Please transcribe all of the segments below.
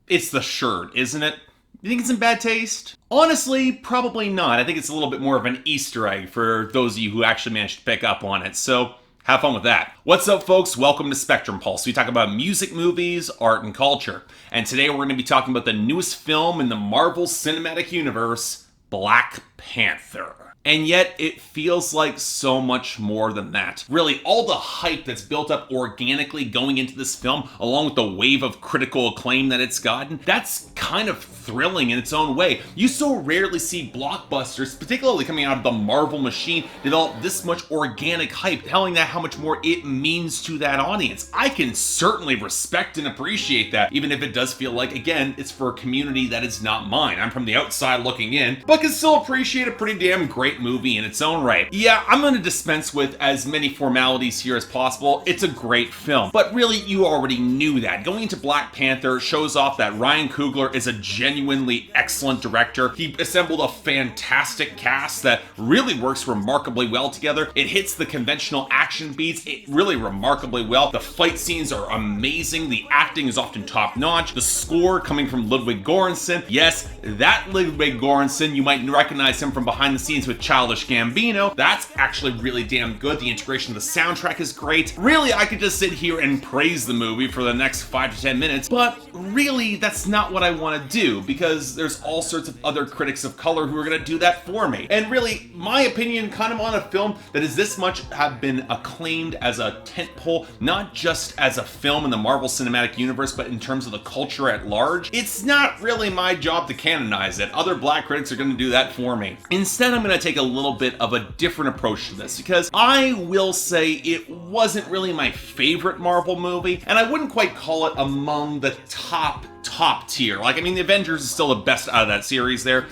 It's the shirt, isn't it? You think it's in bad taste? Honestly, probably not. I think it's a little bit more of an Easter egg for those of you who actually managed to pick up on it. So have fun with that. What's up, folks? Welcome to Spectrum Pulse. We talk about music, movies, art, and culture. And today we're going to be talking about the newest film in the Marvel Cinematic Universe, Black Panther. And yet, it feels like so much more than that. Really, all the hype that's built up organically going into this film, along with the wave of critical acclaim that it's gotten, that's kind of thrilling in its own way. You so rarely see blockbusters, particularly coming out of the Marvel machine, develop this much organic hype, telling that how much more it means to that audience. I can certainly respect and appreciate that, even if it does feel like, again, it's for a community that is not mine. I'm from the outside looking in, but can still appreciate a pretty damn great movie in its own right. Yeah, I'm going to dispense with as many formalities here as possible. It's a great film, but really you already knew that. Going into Black Panther shows off that Ryan Coogler is a genuinely excellent director. He assembled a fantastic cast that really works remarkably well together. It hits the conventional action beats really remarkably well. The fight scenes are amazing. The acting is often top-notch. The score coming from Ludwig Göransson. Yes, that Ludwig Göransson, you might recognize him from behind the scenes with Childish Gambino. That's actually really damn good. The integration of the soundtrack is great. Really, I could just sit here and praise the movie for the next 5 to 10 minutes, but really, that's not what I want to do, because there's all sorts of other critics of color who are going to do that for me. And really, my opinion kind of on a film that is this much have been acclaimed as a tentpole, not just as a film in the Marvel Cinematic Universe, but in terms of the culture at large, it's not really my job to canonize it. Other black critics are going to do that for me. Instead, I'm going to take a little bit of a different approach to this, because I will say it wasn't really my favorite Marvel movie, and I wouldn't quite call it among the top tier. Like, I mean, the Avengers is still the best out of that series there.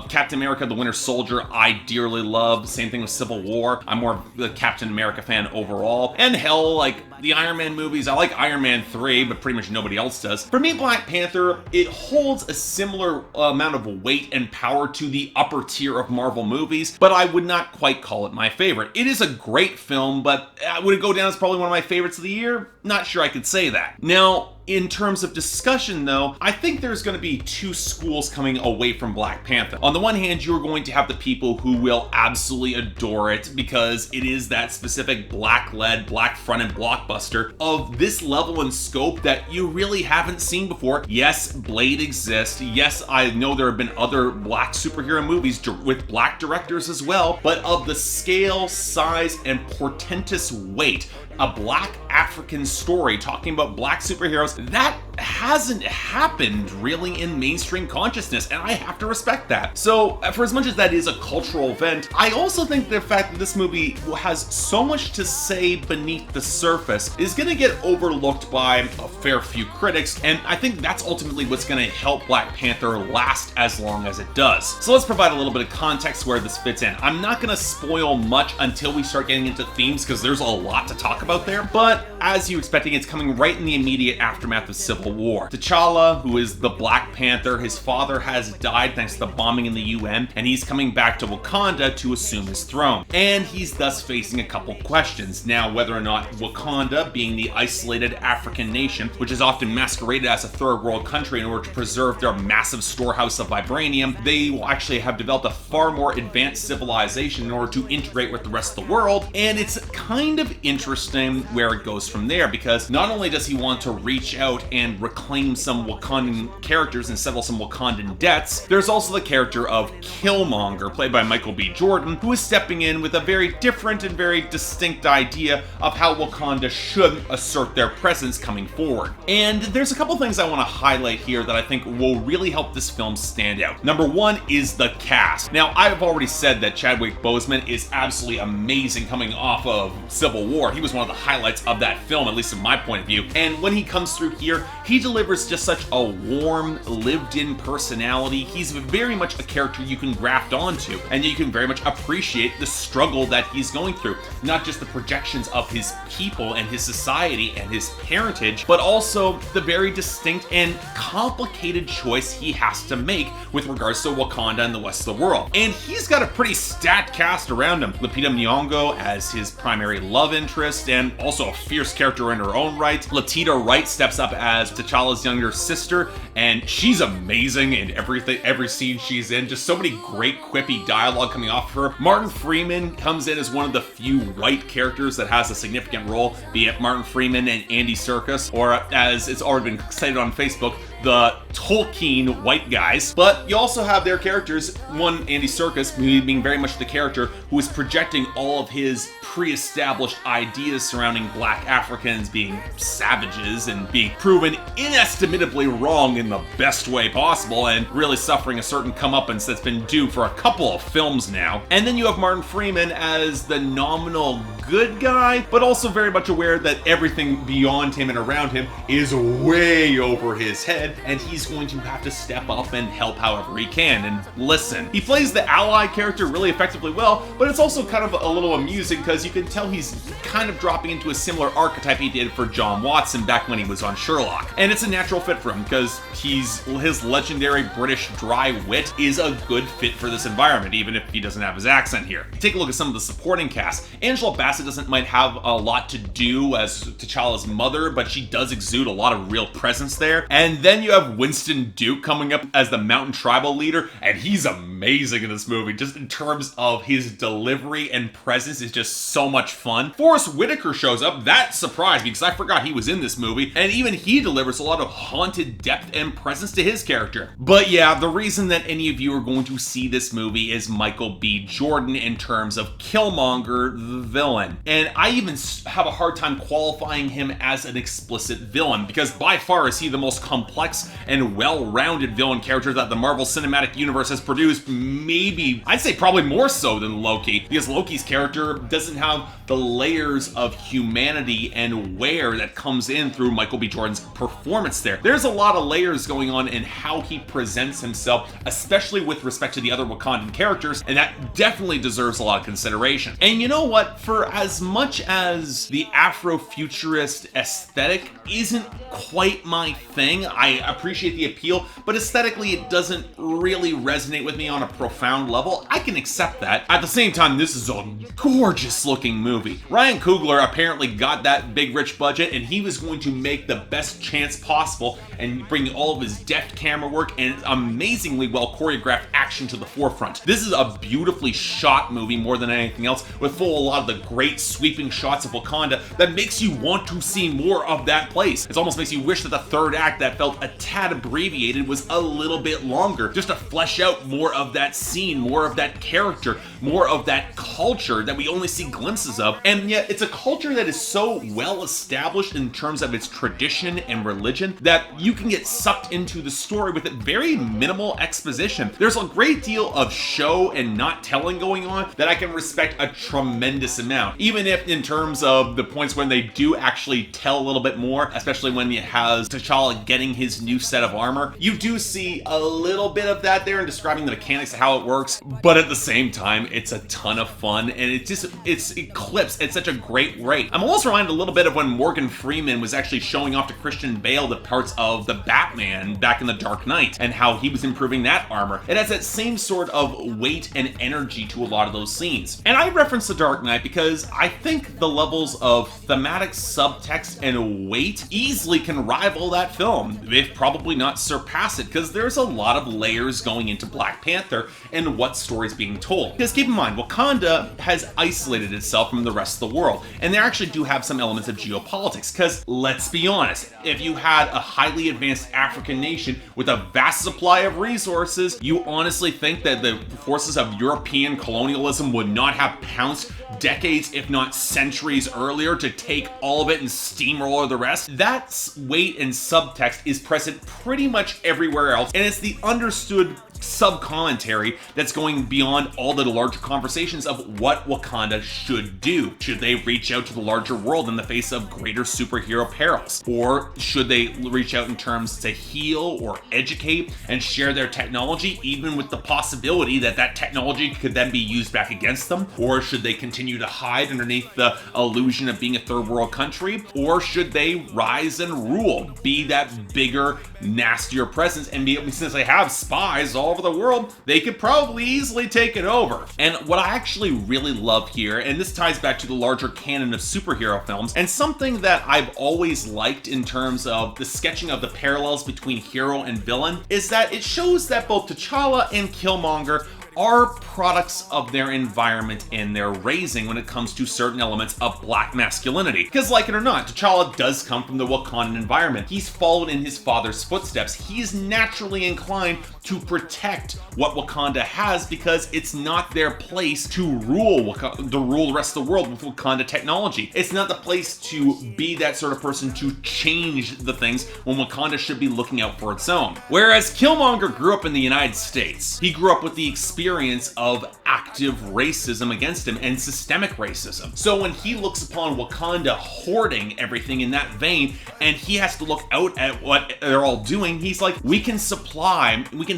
Captain America, the Winter Soldier, I dearly love. Same thing with Civil War. I'm more of the Captain America fan overall. And hell, like, the Iron Man movies, I like Iron Man 3, but pretty much nobody else does. For me, Black Panther, it holds a similar amount of weight and power to the upper tier of Marvel movies, but I would not quite call it my favorite. It is a great film, but would it go down as probably one of my favorites of the year? Not sure I could say that. Now, in terms of discussion, though, I think there's going to be two schools coming away from Black Panther. On the one hand, you're going to have the people who will absolutely adore it because it is that specific black-led, black-fronted blockbuster of this level and scope that you really haven't seen before. Yes, Blade exists. Yes, I know there have been other black superhero movies with black directors as well, but of the scale, size, and portentous weight, a black African story talking about black superheroes, that hasn't happened really in mainstream consciousness, and I have to respect that. So for as much as that is a cultural event, I also think the fact that this movie has so much to say beneath the surface is going to get overlooked by a fair few critics, and I think that's ultimately what's going to help Black Panther last as long as it does. So let's provide a little bit of context where this fits in. I'm not going to spoil much until we start getting into themes, because there's a lot to talk about there, but as you expecting, it's coming right in the immediate aftermath of Civil War. T'Challa, who is the Black Panther, his father has died thanks to the bombing in the UN, and he's coming back to Wakanda to assume his throne. And he's thus facing a couple questions. Now, whether or not Wakanda, being the isolated African nation, which is often masqueraded as a third world country in order to preserve their massive storehouse of vibranium, they will actually have developed a far more advanced civilization in order to integrate with the rest of the world. And it's kind of interesting where it goes from there, because not only does he want to reach out and reclaim some Wakandan characters and settle some Wakandan debts, there's also the character of Killmonger, played by Michael B. Jordan, who is stepping in with a very different and very distinct idea of how Wakanda should assert their presence coming forward. And there's a couple things I want to highlight here that I think will really help this film stand out. Number one is the cast. Now, I've already said that Chadwick Boseman is absolutely amazing coming off of Civil War. He was one of the highlights of that film, at least in my point of view. And when he comes through here, he delivers just such a warm, lived-in personality. He's very much a character you can graft onto, and you can very much appreciate the struggle that he's going through. Not just the projections of his people and his society and his parentage, but also the very distinct and complicated choice he has to make with regards to Wakanda and the rest of the world. And he's got a pretty stacked cast around him. Lupita Nyong'o as his primary love interest, and also a fierce character in her own right. Letitia Wright steps up as as T'Challa's younger sister, and she's amazing in every scene she's in. Just so many great quippy dialogue coming off of her. Martin Freeman comes in as one of the few white characters that has a significant role, be it Martin Freeman and Andy Serkis, or as it's already been cited on Facebook, the Tolkien white guys. But you also have their characters, one, Andy Serkis, being very much the character who is projecting all of his pre-established ideas surrounding black Africans being savages and being proven inestimably wrong in the best way possible, and really suffering a certain comeuppance that's been due for a couple of films now. And then you have Martin Freeman as the nominal good guy, but also very much aware that everything beyond him and around him is way over his head, and he's going to have to step up and help however he can and listen. He plays the ally character really effectively well, but it's also kind of a little amusing because you can tell he's kind of dropping into a similar archetype he did for John Watson back when he was on Sherlock. And it's a natural fit for him because his legendary British dry wit is a good fit for this environment, even if he doesn't have his accent here. Take a look at some of the supporting cast. Angela Bassett might have a lot to do as T'Challa's mother, but she does exude a lot of real presence there. And then you have Winston Duke coming up as the mountain tribal leader, and he's amazing in this movie, just in terms of his delivery and presence is just so much fun. Forrest Whitaker shows up. That surprised me because I forgot he was in this movie, and even he delivers a lot of haunted depth and presence to his character. But yeah, the reason that any of you are going to see this movie is Michael B. Jordan in terms of Killmonger, the villain. And I even have a hard time qualifying him as an explicit villain, because by far is he the most complex and well-rounded villain character that the Marvel Cinematic Universe has produced, maybe, I'd say probably more so than Loki, because Loki's character doesn't have the layers of humanity and wear that comes in through Michael B. Jordan's performance there. There's a lot of layers going on in how he presents himself, especially with respect to the other Wakandan characters, and that definitely deserves a lot of consideration. And you know what? For as much as the Afrofuturist aesthetic isn't quite my thing, I appreciate the appeal, but aesthetically it doesn't really resonate with me on a profound level. I can accept that. At the same time, this is a gorgeous looking movie. Ryan Coogler apparently got that big rich budget, and he was going to make the best chance possible and bring all of his deft camera work and amazingly well choreographed action to the forefront. This is a beautifully shot movie more than anything else, with a lot of the great sweeping shots of Wakanda that makes you want to see more of that place. It almost makes you wish that the third act that felt a tad abbreviated was a little bit longer, just to flesh out more of that scene, more of that character, more of that culture that we only see glimpses of. And yet it's a culture that is so well established in terms of its tradition and religion that you can get sucked into the story with very minimal exposition. There's a great deal of show and not telling going on that I can respect a tremendous amount, even if in terms of the points when they do actually tell a little bit more, especially when it has T'Challa getting his new set of armor. You do see a little bit of that there in describing the mechanics of how it works, but at the same time it's a ton of fun, and it's eclipsed at such a great rate. I'm almost reminded a little bit of when Morgan Freeman was actually showing off to Christian Bale the parts of the Batman back in The Dark Knight and how he was improving that armor. It has that same sort of weight and energy to a lot of those scenes. And I reference The Dark Knight because I think the levels of thematic subtext and weight easily can rival that film, if probably not surpass it, because there's a lot of layers going into Black Panther and what story's being told. Because keep in mind, Wakanda has isolated itself from the rest of the world, and they actually do have some elements of geopolitics, because let's be honest, if you had a highly advanced African nation with a vast supply of resources, you honestly think that the forces of European colonialism would not have pounced decades, if not centuries earlier to take all of it and steamroller the rest? That weight and subtext is present pretty much everywhere else, and it's the understood sub-commentary that's going beyond all the larger conversations of what Wakanda should do. Should they reach out to the larger world in the face of greater superhero perils? Or should they reach out in terms to heal or educate and share their technology, even with the possibility that that technology could then be used back against them? Or should they continue to hide underneath the illusion of being a third world country? Or should they rise and rule, be that bigger, nastier presence, and be, since they have spies all all over the world, they could probably easily take it over. And what I actually really love here, and this ties back to the larger canon of superhero films, and something that I've always liked in terms of the sketching of the parallels between hero and villain, is that it shows that both T'Challa and Killmonger are products of their environment and their raising when it comes to certain elements of black masculinity. Because like it or not, T'Challa does come from the Wakandan environment. He's followed in his father's footsteps. He is naturally inclined to protect what Wakanda has because it's not their place to rule the rest of the world with Wakanda technology. It's not the place to be that sort of person to change the things when Wakanda should be looking out for its own. Whereas Killmonger grew up in the United States. He grew up with the experience of active racism against him and systemic racism. So when he looks upon Wakanda hoarding everything in that vein and he has to look out at what they're all doing, he's like, we can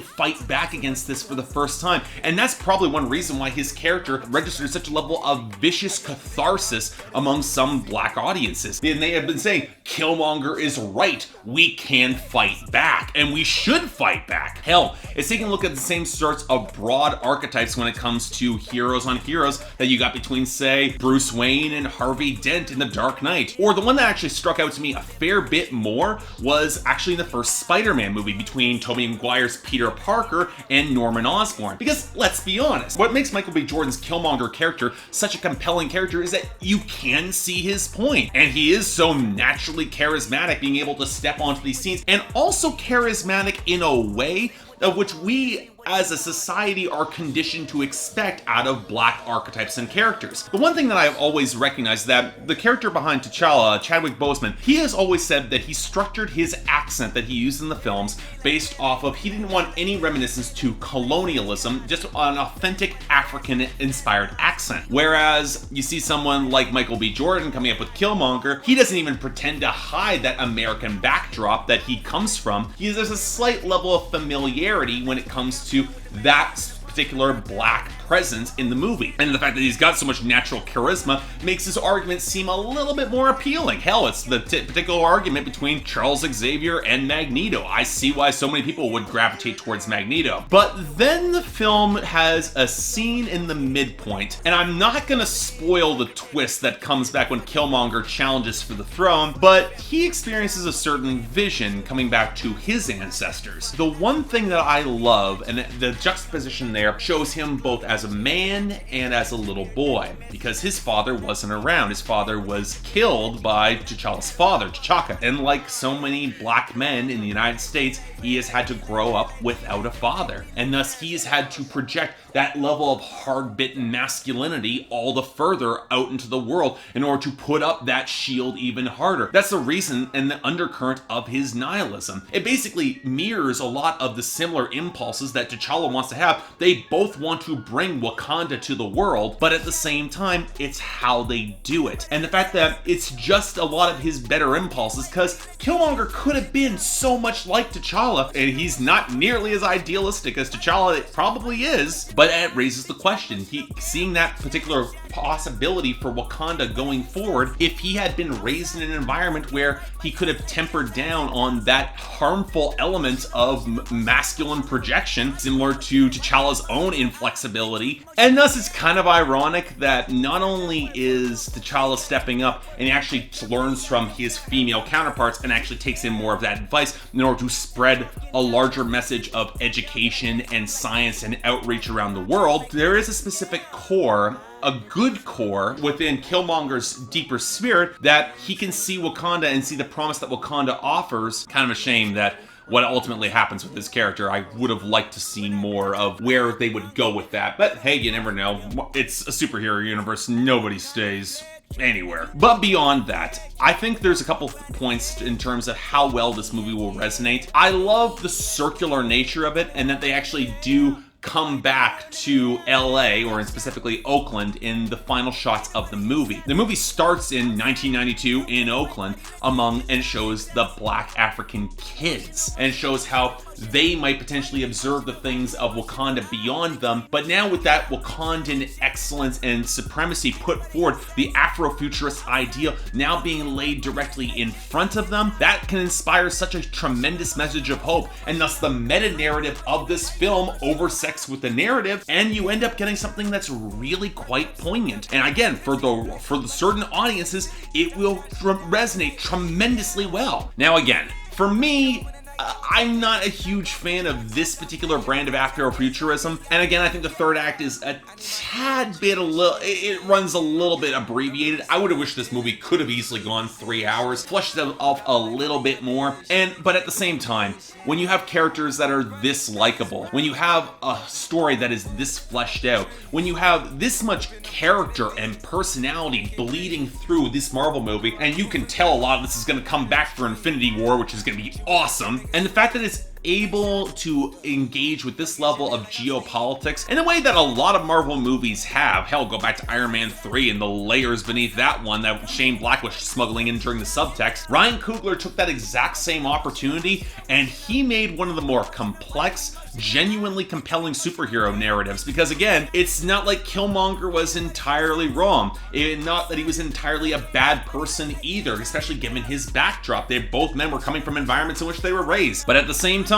fight back against this for the first time. And that's probably one reason why his character registered such a level of vicious catharsis among some black audiences. And they have been saying, Killmonger is right, we can fight back, and we should fight back. Hell, it's taking a look at the same sorts of broad archetypes when it comes to heroes on heroes that you got between, say, Bruce Wayne and Harvey Dent in The Dark Knight. Or the one that actually struck out to me a fair bit more was actually in the first Spider-Man movie between Tobey Maguire's Peter Parker and Norman Osborn. Because let's be honest, what makes Michael B. Jordan's Killmonger character such a compelling character is that you can see his point. And he is so naturally charismatic, being able to step onto these scenes, and also charismatic in a way of which we as a society are conditioned to expect out of black archetypes and characters. The one thing that I've always recognized is that the character behind T'Challa, Chadwick Boseman, he has always said that he structured his accent that he used in the films based off of, he didn't want any reminiscence to colonialism, just an authentic African-inspired accent. Whereas you see someone like Michael B. Jordan coming up with Killmonger, he doesn't even pretend to hide that American backdrop that he comes from. There's a slight level of familiarity when it comes to that particular black presence in the movie. And the fact that he's got so much natural charisma makes his argument seem a little bit more appealing. Hell, it's the particular argument between Charles Xavier and Magneto. I see why so many people would gravitate towards Magneto. But then the film has a scene in the midpoint, and I'm not gonna spoil the twist that comes back when Killmonger challenges for the throne, but he experiences a certain vision coming back to his ancestors. The one thing that I love, and the juxtaposition there shows him both as a man and as a little boy, because his father wasn't around. His father was killed by T'Challa's father, T'Chaka. And like so many black men in the United States, he has had to grow up without a father. And thus he has had to project that level of hard-bitten masculinity all the further out into the world in order to put up that shield even harder. That's the reason and the undercurrent of his nihilism. It basically mirrors a lot of the similar impulses that T'Challa wants to have. They both want to bring Wakanda to the world, but at the same time, it's how they do it. And the fact that it's just a lot of his better impulses, because Killmonger could have been so much like T'Challa, and he's not nearly as idealistic as T'Challa probably is, but it raises the question, seeing that particular possibility for Wakanda going forward, if he had been raised in an environment where he could have tempered down on that harmful element of masculine projection, similar to T'Challa's own inflexibility. And thus it's kind of ironic that not only is T'Challa stepping up and he actually learns from his female counterparts and actually takes in more of that advice in order to spread a larger message of education and science and outreach around the world, there is a specific core, a good core within Killmonger's deeper spirit that he can see Wakanda and see the promise that Wakanda offers. Kind of a shame that what ultimately happens with this character, I would have liked to see more of where they would go with that. But hey, you never know. It's a superhero universe. Nobody stays anywhere. But beyond that, I think there's a couple points in terms of how well this movie will resonate. I love the circular nature of it and that they actually do come back to LA, or specifically Oakland, in the final shots of the movie. The movie starts in 1992 in Oakland and it shows the Black African kids, and it shows how they might potentially observe the things of Wakanda beyond them, but now with that Wakandan excellence and supremacy put forward, the Afrofuturist ideal now being laid directly in front of them, that can inspire such a tremendous message of hope, and thus the meta-narrative of this film oversects with the narrative, and you end up getting something that's really quite poignant. And again, for the certain audiences, it will resonate tremendously well. Now again, for me, I'm not a huge fan of this particular brand of Afrofuturism, and again, I think the third act is a tad bit it runs a little bit abbreviated. I would have wished this movie could have easily gone 3 hours, fleshed it off a little bit more, but at the same time, when you have characters that are this likable, when you have a story that is this fleshed out, when you have this much character and personality bleeding through this Marvel movie, and you can tell a lot of this is going to come back for Infinity War, which is going to be awesome, and the fact that it's able to engage with this level of geopolitics in a way that a lot of Marvel movies have. Hell, go back to Iron Man 3 and the layers beneath that one that Shane Black was smuggling in during the subtext. Ryan Coogler took that exact same opportunity and he made one of the more complex, genuinely compelling superhero narratives, because again, it's not like Killmonger was entirely wrong. Not that he was entirely a bad person either, especially given his backdrop. Both men were coming from environments in which they were raised. But at the same time,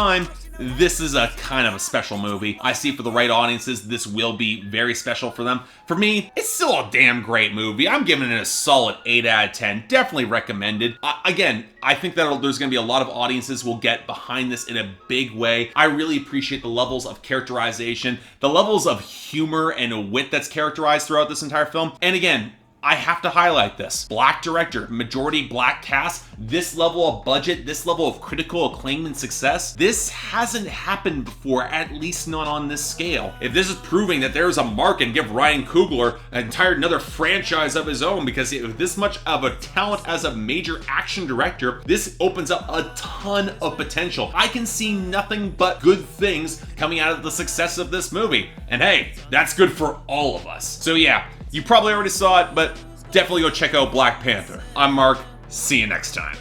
this is a kind of a special movie. I see for the right audiences, this will be very special for them. For me, it's still a damn great movie. I'm giving it a solid 8 out of 10. Definitely recommended. Again, I think that there's going to be a lot of audiences who will get behind this in a big way. I really appreciate the levels of characterization, the levels of humor and wit that's characterized throughout this entire film. And again, I have to highlight this. Black director, majority black cast, this level of budget, this level of critical acclaim and success, this hasn't happened before, at least not on this scale. If this is proving that there's a mark, and give Ryan Coogler another franchise of his own, because with this much of a talent as a major action director, this opens up a ton of potential. I can see nothing but good things coming out of the success of this movie. And hey, that's good for all of us. So yeah, you probably already saw it, but definitely go check out Black Panther. I'm Mark. See you next time.